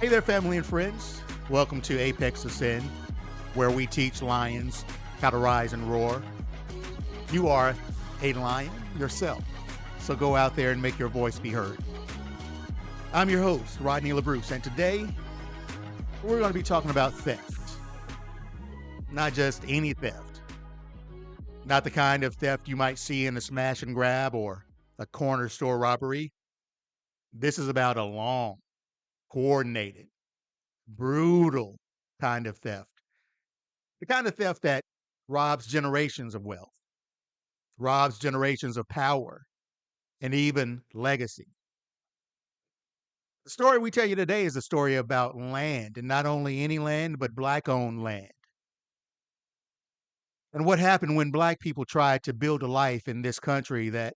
Hey there, family and friends. Welcome to Apex Ascend, where we teach lions how to rise and roar. You are a lion yourself, so go out there and make your voice be heard. I'm your host, Rodney LaBruce, and today we're going to be talking about theft. Not just any theft, not the kind of theft you might see in a smash and grab or a corner store robbery. This is about a long, coordinated, brutal kind of theft. The kind of theft that robs generations of wealth, robs generations of power, and even legacy. The story we tell you today is a story about land, and not only any land, but Black owned land. And what happened when Black people tried to build a life in this country that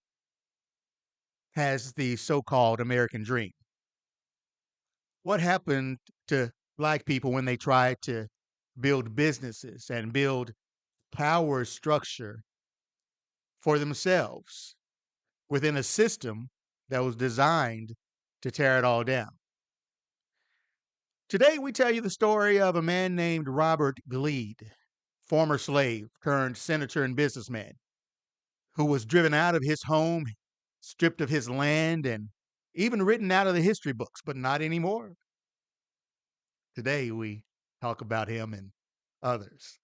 has the so called American dream. What happened to Black people when they tried to build businesses and build power structure for themselves within a system that was designed to tear it all down. Today, we tell you the story of a man named Robert Gleed, former slave turned senator and businessman, who was driven out of his home, stripped of his land, and even written out of the history books, but not anymore. Today, we talk about him and others.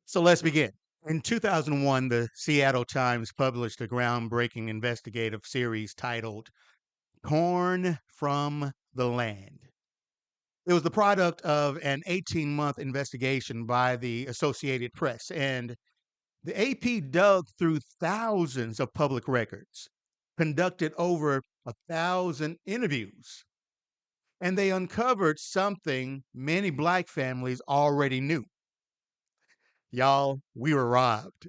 So let's begin. In 2001, the Seattle Times published a groundbreaking investigative series titled Torn from the Land. It was the product of an 18-month investigation by the Associated Press, and the AP dug through thousands of public records, conducted over 1,000 interviews, and they uncovered something many Black families already knew. Y'all, we were robbed.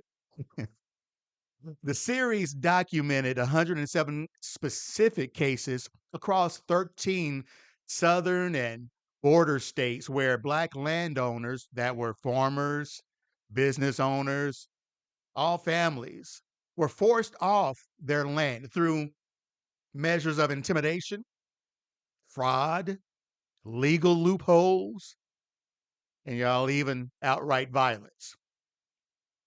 The series documented 107 specific cases across 13 southern and border states where Black landowners that were farmers, business owners, all families were forced off their land through measures of intimidation, fraud, legal loopholes, and y'all, even outright violence.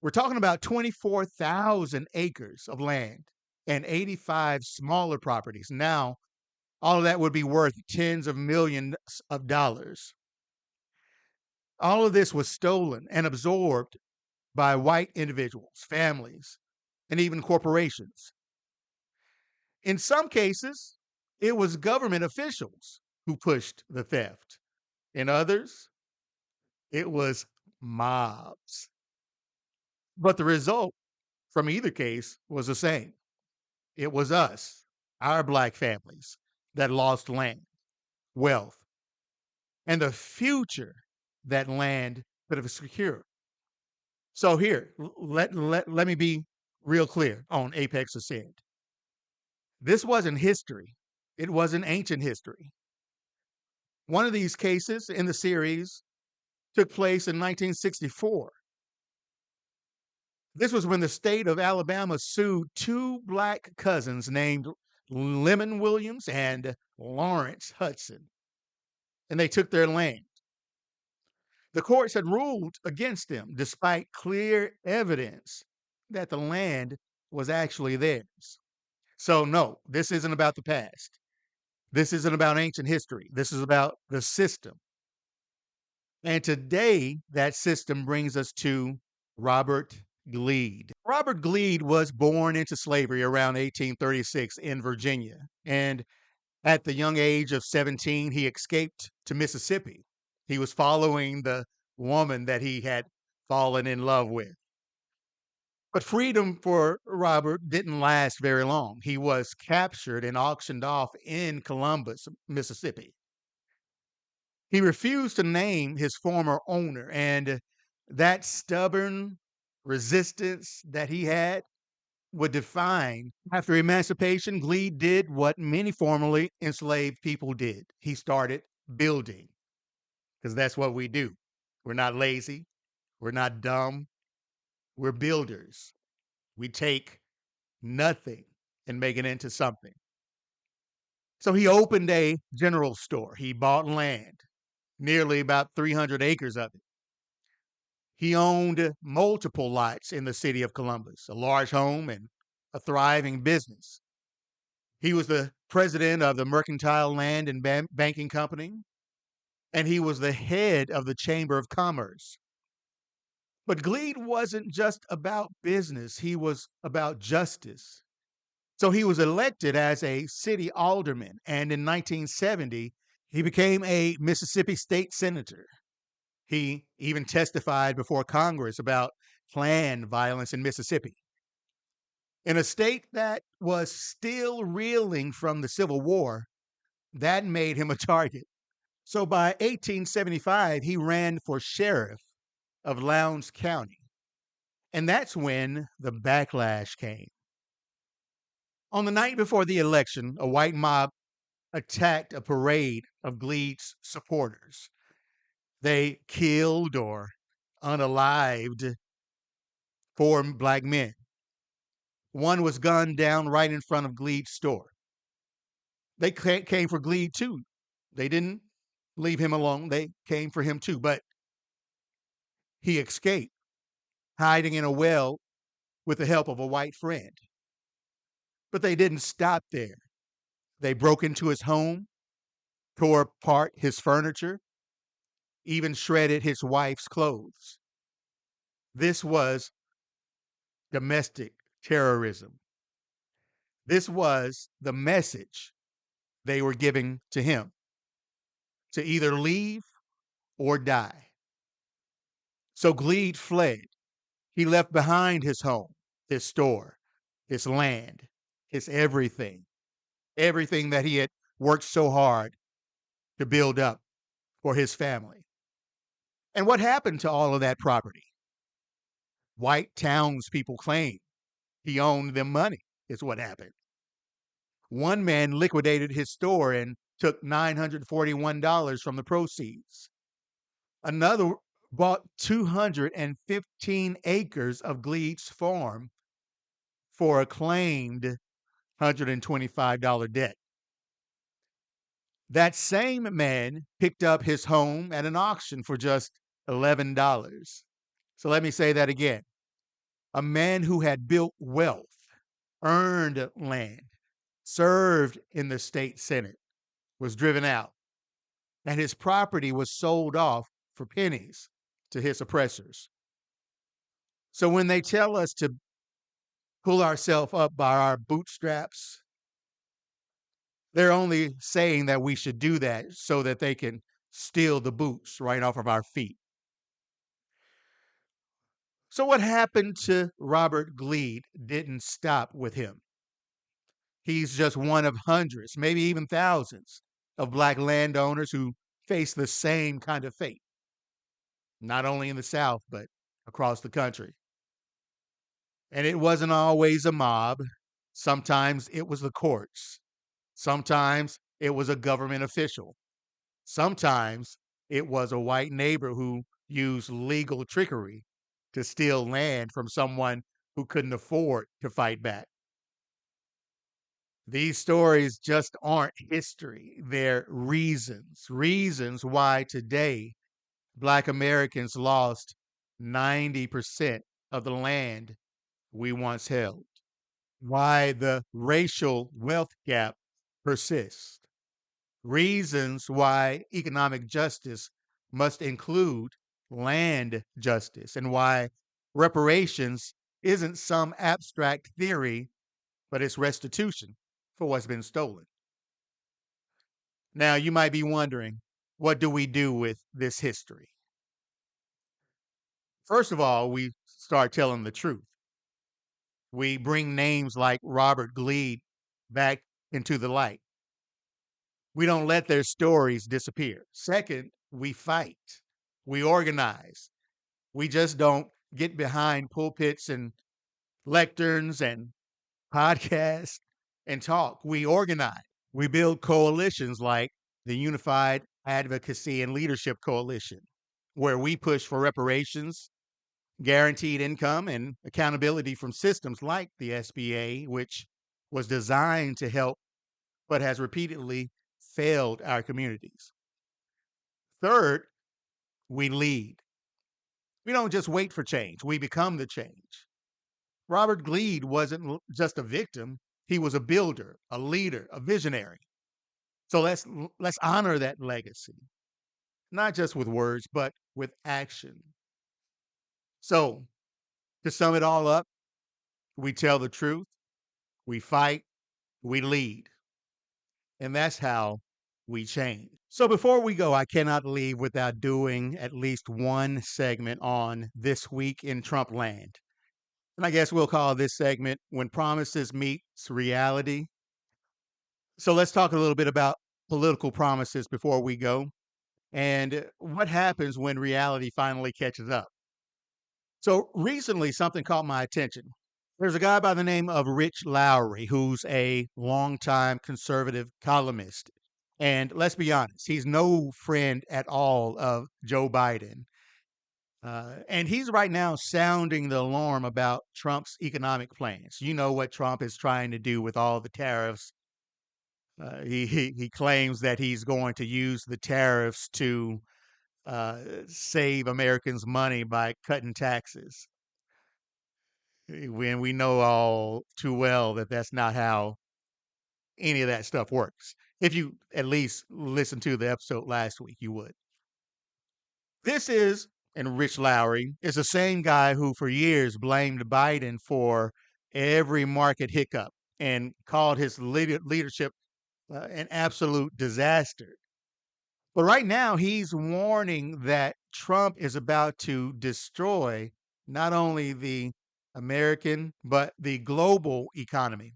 We're talking about 24,000 acres of land and 85 smaller properties. Now, all of that would be worth tens of millions of dollars. All of this was stolen and absorbed by white individuals, families, and even corporations. In some cases, it was government officials who pushed the theft. In others, it was mobs. But the result from either case was the same. It was us, our Black families, that lost land, wealth, and the future that land could have secured. So here, let me be real clear on Apex Ascend. This wasn't history. It wasn't ancient history. One of these cases in the series took place in 1964. This was when the state of Alabama sued two Black cousins named Lemon Williams and Lawrence Hudson, and they took their land. The courts had ruled against them despite clear evidence that the land was actually theirs. So, no, this isn't about the past. This isn't about ancient history. This is about the system. And today, that system brings us to Robert Gleed. Robert Gleed was born into slavery around 1836 in Virginia. And at the young age of 17, he escaped to Mississippi. He was following the woman that he had fallen in love with. But freedom for Robert didn't last very long. He was captured and auctioned off in Columbus, Mississippi. He refused to name his former owner, and that stubborn resistance that he had would define. After emancipation, Gleed did what many formerly enslaved people did. He started building, because that's what we do. We're not lazy. We're not dumb. We're builders. We take nothing and make it into something. So he opened a general store. He bought land, nearly about 300 acres of it. He owned multiple lots in the city of Columbus, a large home and a thriving business. He was the president of the Mercantile Land and Banking Company, and he was the head of the Chamber of Commerce. But Gleed wasn't just about business, he was about justice. So he was elected as a city alderman, and in 1970, he became a Mississippi state senator. He even testified before Congress about planned violence in Mississippi. In a state that was still reeling from the Civil War, that made him a target. So by 1875, he ran for sheriff of Lowndes County. And that's when the backlash came. On the night before the election, a white mob attacked a parade of Gleed's supporters. They killed or unalived four black men. One was gunned down right in front of Gleed's store. They came for Gleed too. They didn't leave him alone. They came for him too, but he escaped, hiding in a well with the help of a white friend. But they didn't stop there. They broke into his home, tore apart his furniture, even shredded his wife's clothes. This was domestic terrorism. This was the message they were giving to him, to either leave or die. So Gleed fled. He left behind his home, his store, his land, his everything that he had worked so hard to build up for his family. And what happened to all of that property? White townspeople claim he owned them money, is what happened. One man liquidated his store and took $941 from the proceeds. Another bought 215 acres of Gleed's farm for a claimed $125 debt. That same man picked up his home at an auction for just $11. So let me say that again. A man who had built wealth, earned land, served in the state senate, was driven out, and his property was sold off for pennies to his oppressors. So when they tell us to pull ourselves up by our bootstraps, they're only saying that we should do that so that they can steal the boots right off of our feet. So what happened to Robert Gleed didn't stop with him. He's just one of hundreds, maybe even thousands, of black landowners who face the same kind of fate, not only in the South, but across the country. And it wasn't always a mob. Sometimes it was the courts. Sometimes it was a government official. Sometimes it was a white neighbor who used legal trickery to steal land from someone who couldn't afford to fight back. These stories just aren't history. They're reasons why today Black Americans lost 90% of the land we once held, why the racial wealth gap persists, reasons why economic justice must include land justice, and why reparations isn't some abstract theory, but it's restitution for what's been stolen. Now, you might be wondering, what do we do with this history? First of all, we start telling the truth. We bring names like Robert Gleed back into the light. We don't let their stories disappear. Second, we fight. We organize. We just don't get behind pulpits and lecterns and podcasts and talk. We organize. We build coalitions like the Unified Advocacy and Leadership Coalition, where we push for reparations, guaranteed income, and accountability from systems like the SBA, which was designed to help but has repeatedly failed our communities. Third, we lead. We don't just wait for change, we become the change. Robert Gleed wasn't just a victim, he was a builder, a leader, a visionary. So let's honor that legacy, not just with words, but with action. So, to sum it all up, we tell the truth, we fight, we lead, and that's how we change. So, before we go, I cannot leave without doing at least one segment on This Week in Trump Land. And I guess we'll call this segment When Promises Meets Reality. So, let's talk a little bit about political promises before we go and what happens when reality finally catches up. So recently, something caught my attention. There's a guy by the name of Rich Lowry, who's a longtime conservative columnist. And let's be honest, he's no friend at all of Joe Biden. And he's right now sounding the alarm about Trump's economic plans. You know what Trump is trying to do with all the tariffs. He claims that he's going to use the tariffs to save Americans money by cutting taxes. When we know all too well that that's not how any of that stuff works. If you at least listened to the episode last week, you would. This is, and Rich Lowry is the same guy who for years blamed Biden for every market hiccup and called his leadership an absolute disaster. But right now, he's warning that Trump is about to destroy not only the American, but the global economy.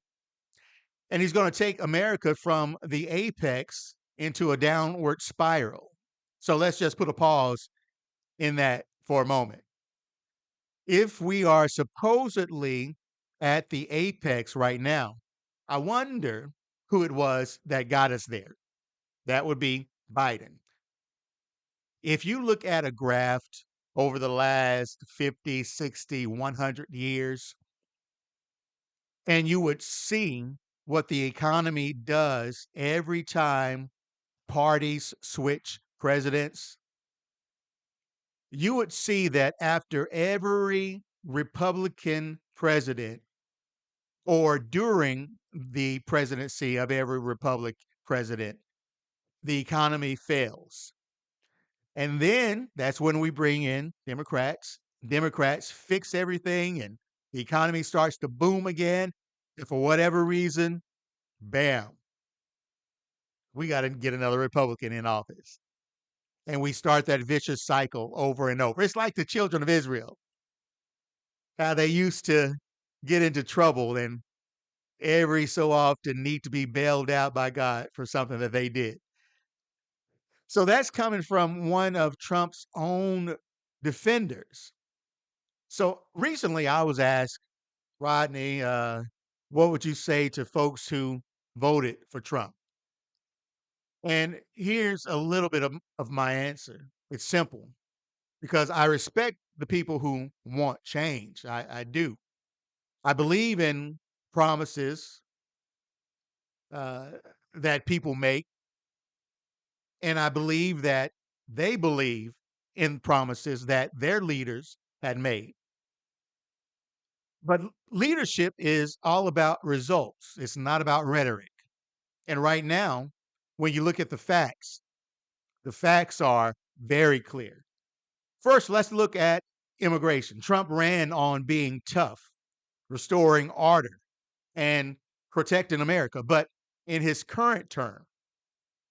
And he's going to take America from the apex into a downward spiral. So let's just put a pause in that for a moment. If we are supposedly at the apex right now, I wonder who it was that got us there. That would be Biden. If you look at a graph over the last 50, 60, 100 years, and you would see what the economy does every time parties switch presidents, you would see that after every Republican president or during the presidency of every Republican president, the economy fails. And then that's when we bring in Democrats. Democrats fix everything and the economy starts to boom again. And for whatever reason, bam, we got to get another Republican in office. And we start that vicious cycle over and over. It's like the children of Israel, how they used to get into trouble and every so often need to be bailed out by God for something that they did. So that's coming from one of Trump's own defenders. So recently I was asked, Rodney, what would you say to folks who voted for Trump? And here's a little bit of my answer. It's simple because I respect the people who want change. I do. I believe in promises uh, that people make, and I believe that they believe in promises that their leaders had made. But leadership is all about results. It's not about rhetoric. And right now, when you look at the facts are very clear. First, let's look at immigration. Trump ran on being tough, restoring order, and protecting America. But in his current term,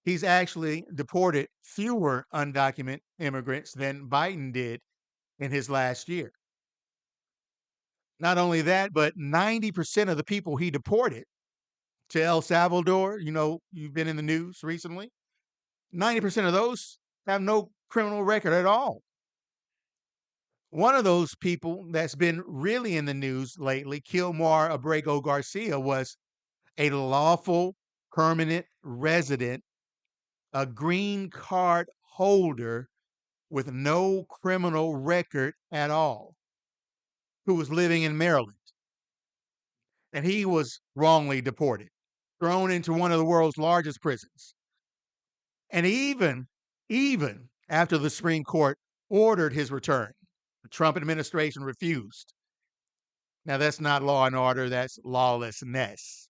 he's actually deported fewer undocumented immigrants than Biden did in his last year. Not only that, but 90% of the people he deported to El Salvador, you know, you've been in the news recently, 90% of those have no criminal record at all. One of those people that's been really in the news lately, Kilmar Abrego Garcia, was a lawful permanent resident, a green card holder with no criminal record at all, who was living in Maryland. And he was wrongly deported. thrown into one of the world's largest prisons. And even after the Supreme Court ordered his return, the Trump administration refused. Now, that's not law and order, that's lawlessness.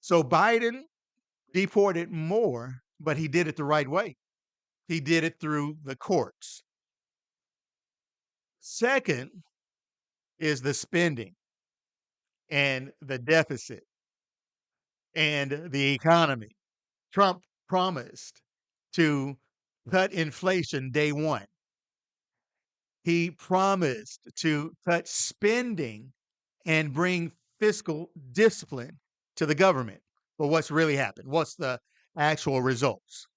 So Biden deported more, but he did it the right way. He did it through the courts. Second is the spending and the deficit and the economy. Trump promised to cut inflation day one. He promised to cut spending and bring fiscal discipline to the government. But what's really happened? What's the actual results?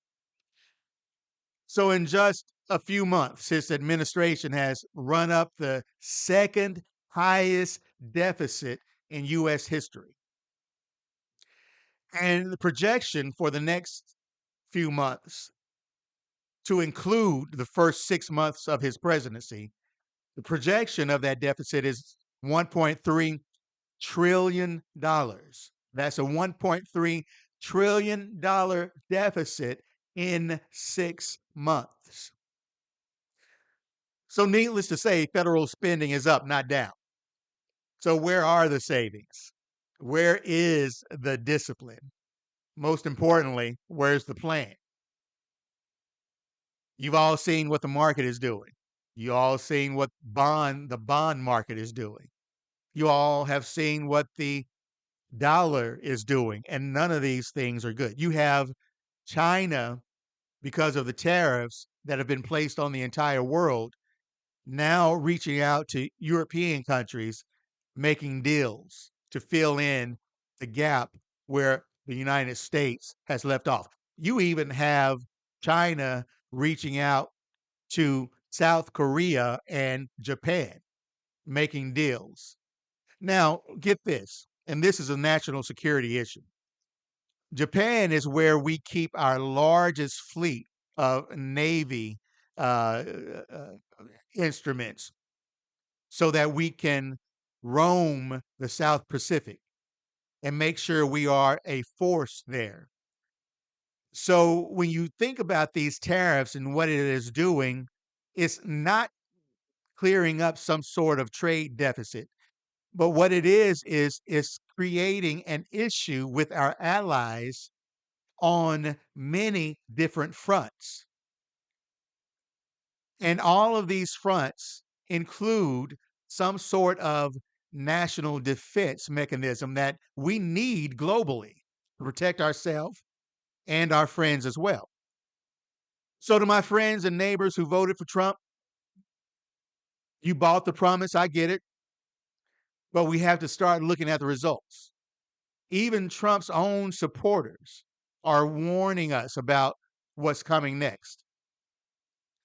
So, in just a few months, his administration has run up the second highest deficit in U.S. history. And the projection for the next few months, to include the first 6 months of his presidency, the projection of that deficit is $1.3 trillion. That's a $1.3 trillion deficit in 6 months. So, needless to say, federal spending is up, not down. So, where are the savings? Where is the discipline? Most importantly, where's the plan? You've all seen what the market is doing. You all seen what the bond market is doing. You all have seen what the dollar is doing, and none of these things are good. You have China, because of the tariffs that have been placed on the entire world, now reaching out to European countries, making deals to fill in the gap where the United States has left off. You even have China reaching out to South Korea and Japan, making deals. Now, get this, and this is a national security issue. Japan is where we keep our largest fleet of Navy uh, uh, instruments so that we can roam the South Pacific and make sure we are a force there. So when you think about these tariffs and what it is doing, it's not clearing up some sort of trade deficit. But what it is creating an issue with our allies on many different fronts. And all of these fronts include some sort of national defense mechanism that we need globally to protect ourselves and our friends as well. So, to my friends and neighbors who voted for Trump, you bought the promise, I get it, but we have to start looking at the results. Even Trump's own supporters are warning us about what's coming next.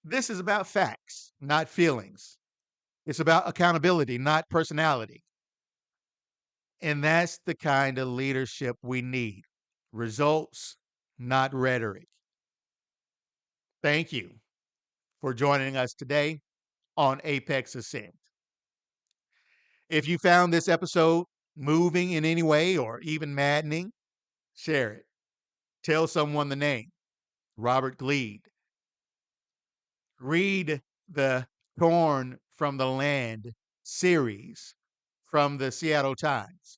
This is about facts, not feelings. It's about accountability, not personality. And that's the kind of leadership we need. Results, not rhetoric. Thank you for joining us today on Apex Ascent. If you found this episode moving in any way or even maddening, share it. Tell someone the name, Robert Gleed. Read the Torn from the Land series from the Seattle Times.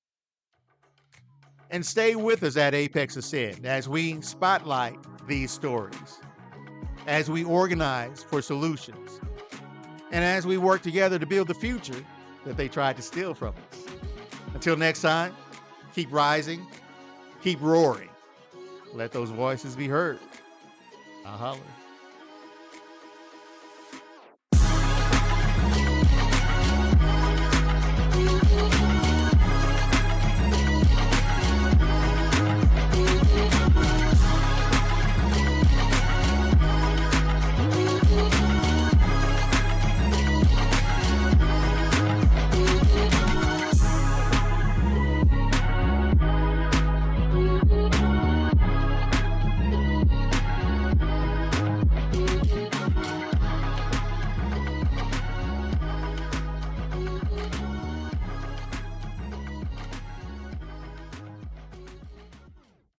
And stay with us at Apex Ascend as we spotlight these stories, as we organize for solutions, and as we work together to build the future that they tried to steal from us. Until next time, keep rising, keep roaring. Let those voices be heard. I'll holler.